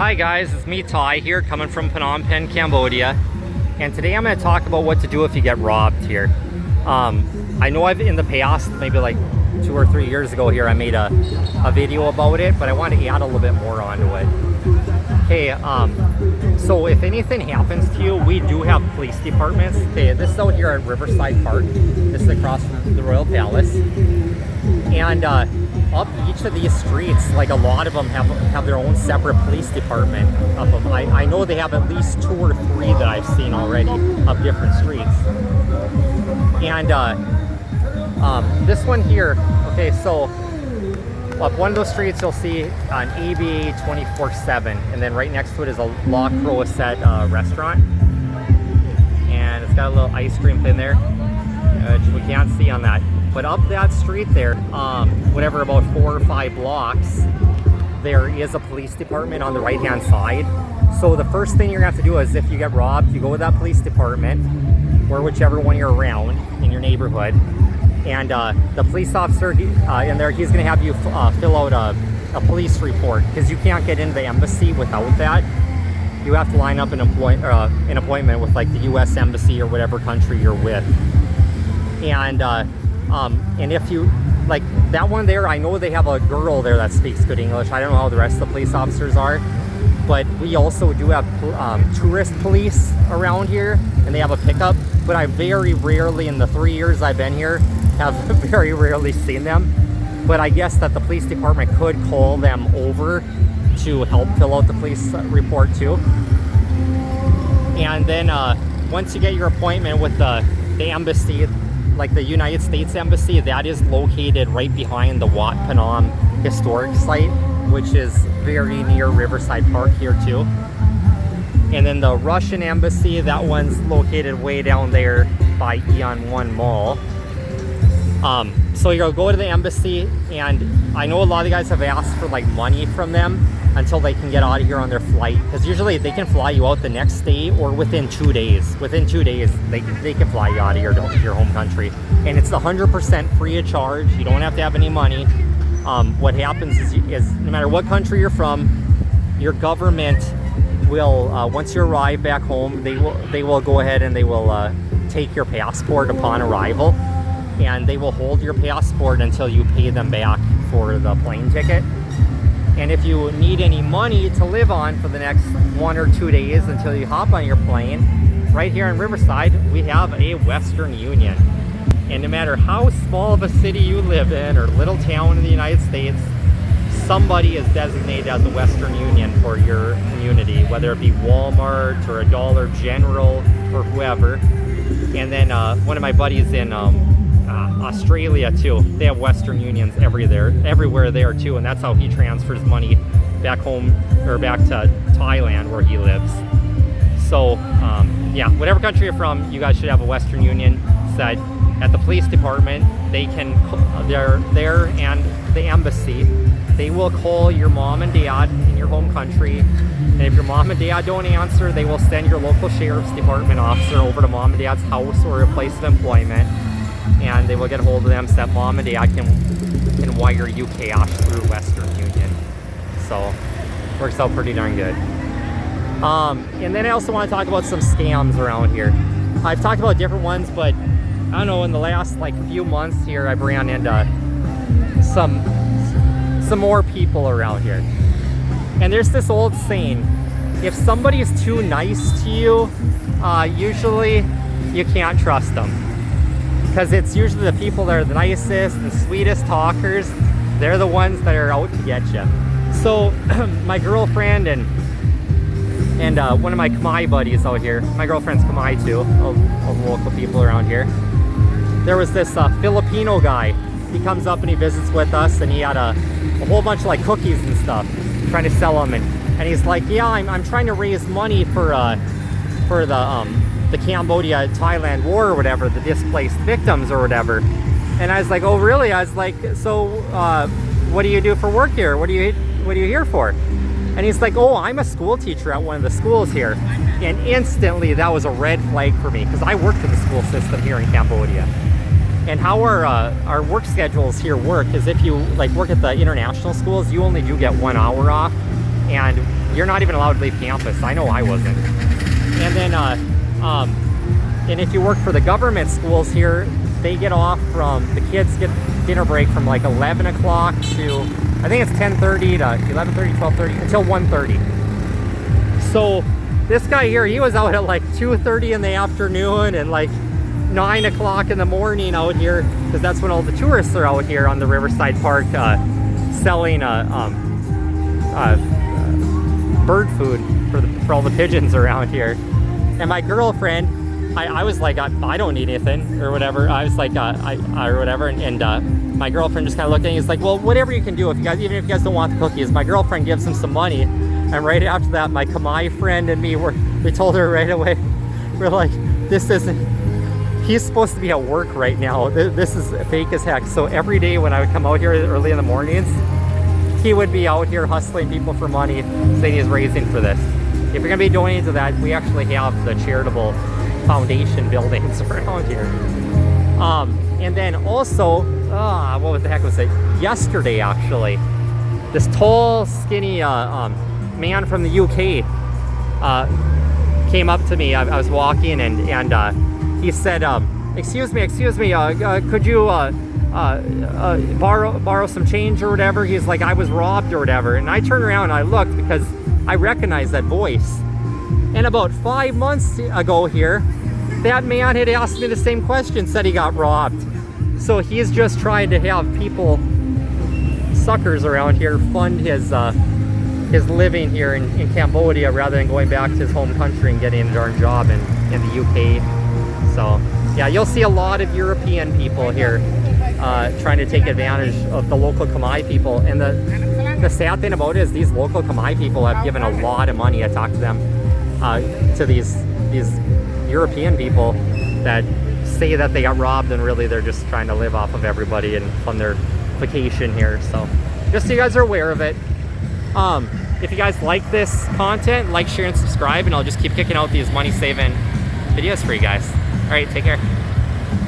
Hi guys, it's me Ty here coming from Phnom Penh, Cambodia, and today I'm going to talk about what to do if you get robbed here. I know I've in the past, maybe like 2 or 3 years ago here, I made a video about it, but I want to add a little bit more onto it. Okay, so if anything happens to you, we do have police departments. Okay, this is out here at Riverside Park. This is across from the Royal Palace. And up each of these streets, like a lot of them have their own separate police department up them. I know they have at least 2 or 3 that I've seen already up different streets. And this one here, okay, so up one of those streets you'll see an ABA 24/7, and then right next to it is a La Croisette restaurant, and it's got a little ice cream thing there, which we can't see on that. But up that street there, whatever, about 4 or 5 blocks, there is a police department on the right hand side. So the first thing you're gonna have to do is, if you get robbed, you go to that police department or whichever one you're around in your neighborhood, and the police officer in there, he's gonna have you fill out a police report, because you can't get into the embassy without that. You have to line up an appointment with like the US Embassy or whatever country you're with. And if you, like that one there, I know they have a girl there that speaks good English. I don't know how the rest of the police officers are, but we also do have tourist police around here, and they have a pickup, but I very rarely, in the 3 years I've been here, have very rarely seen them. But I guess that the police department could call them over to help fill out the police report too. And then once you get your appointment with the embassy, like the United States Embassy, that is located right behind the Wat Phnom historic site, which is very near Riverside Park here too. And then the Russian Embassy, that one's located way down there by Eon 1 Mall. So you'll go to the embassy, and I know a lot of the guys have asked for like money from them until they can get out of here on their flight, because usually they can fly you out the next day or within 2 days. Within 2 days, they can fly you out of here to your home country, and it's 100% free of charge. You don't have to have any money. What happens is no matter what country you're from, your government will, once you arrive back home, they will go ahead and they will take your passport upon arrival, and they will hold your passport until you pay them back for the plane ticket. And if you need any money to live on for the next 1 or 2 days until you hop on your plane, right here in Riverside, we have a Western Union. And no matter how small of a city you live in or little town in the United States, somebody is designated as a Western Union for your community, whether it be Walmart or a Dollar General or whoever. And then one of my buddies in Australia too, they have Western Unions everywhere there too, and that's how he transfers money back home or back to Thailand where he lives. So yeah, whatever country you're from, you guys should have a Western Union set. At the police department, they're there, and the embassy, they will call your mom and dad in your home country, and if your mom and dad don't answer, they will send your local sheriff's department officer over to mom and dad's house or a place of employment, and they will get a hold of them so that mom and dad can wire you cash through Western Union. So works out pretty darn good. And then I also want to talk about some scams around here. I've talked about different ones, but I don't know, in the last like few months here, I've ran into some more people around here. And there's this old saying, if somebody is too nice to you, usually you can't trust them. Because it's usually the people that are the nicest and sweetest talkers, they're the ones that are out to get you. So my girlfriend and one of my Khmer buddies out here, my girlfriend's Khmer too, all the local people around here. There was this Filipino guy. He comes up and he visits with us, and he had a whole bunch of like cookies and stuff, trying to sell them, and he's like, yeah, I'm trying to raise money for the Cambodia Thailand war or whatever, the displaced victims or whatever. And I was like, oh really? I was like, so what do you do for work here? What are you here for? And he's like, oh, I'm a school teacher at one of the schools here. And instantly that was a red flag for me, because I worked in the school system here in Cambodia. And how our work schedules here work is, if you like work at the international schools, you only do get 1 hour off, and you're not even allowed to leave campus. I know I wasn't. And then, and if you work for the government schools here, they get off from, the kids get dinner break from like 11 o'clock to, I think it's 10:30 to 11:30, 12:30, until 1:30. So this guy here, he was out at like 2:30 in the afternoon and like 9 o'clock in the morning out here, because that's when all the tourists are out here on the Riverside Park selling bird food for all the pigeons around here. And my girlfriend, I was like, I don't need anything or whatever. I was like, or whatever. And my girlfriend just kind of looked at me and was like, well, whatever you can do, if you guys, even if you guys don't want the cookies. My girlfriend gives him some money. And right after that, my Khmer friend and me, we told her right away, we're like, this isn't, he's supposed to be at work right now. This is fake as heck. So every day when I would come out here early in the mornings, he would be out here hustling people for money, saying he's raising for this. If you're gonna be donating to that, we actually have the charitable foundation buildings around here. And then also, what the heck was it? Yesterday, actually, this tall, skinny man from the UK came up to me. I was walking, and he said, excuse me, could you borrow some change or whatever? He's like, I was robbed or whatever. And I turned around and I looked because I recognized that voice. And about 5 months ago here, that man had asked me the same question, said he got robbed. So he's just trying to have people, suckers around here, fund his living here in Cambodia rather than going back to his home country and getting a darn job in the UK. So yeah, you'll see a lot of European people here trying to take advantage of the local Khmer people. And the sad thing about it is these local Khmer people have given a lot of money, I talked to them, to these European people that say that they got robbed, and really they're just trying to live off of everybody and fund their vacation here. So just so you guys are aware of it. If you guys like this content, like, share, and subscribe, and I'll just keep kicking out these money-saving videos for you guys. All right, take care.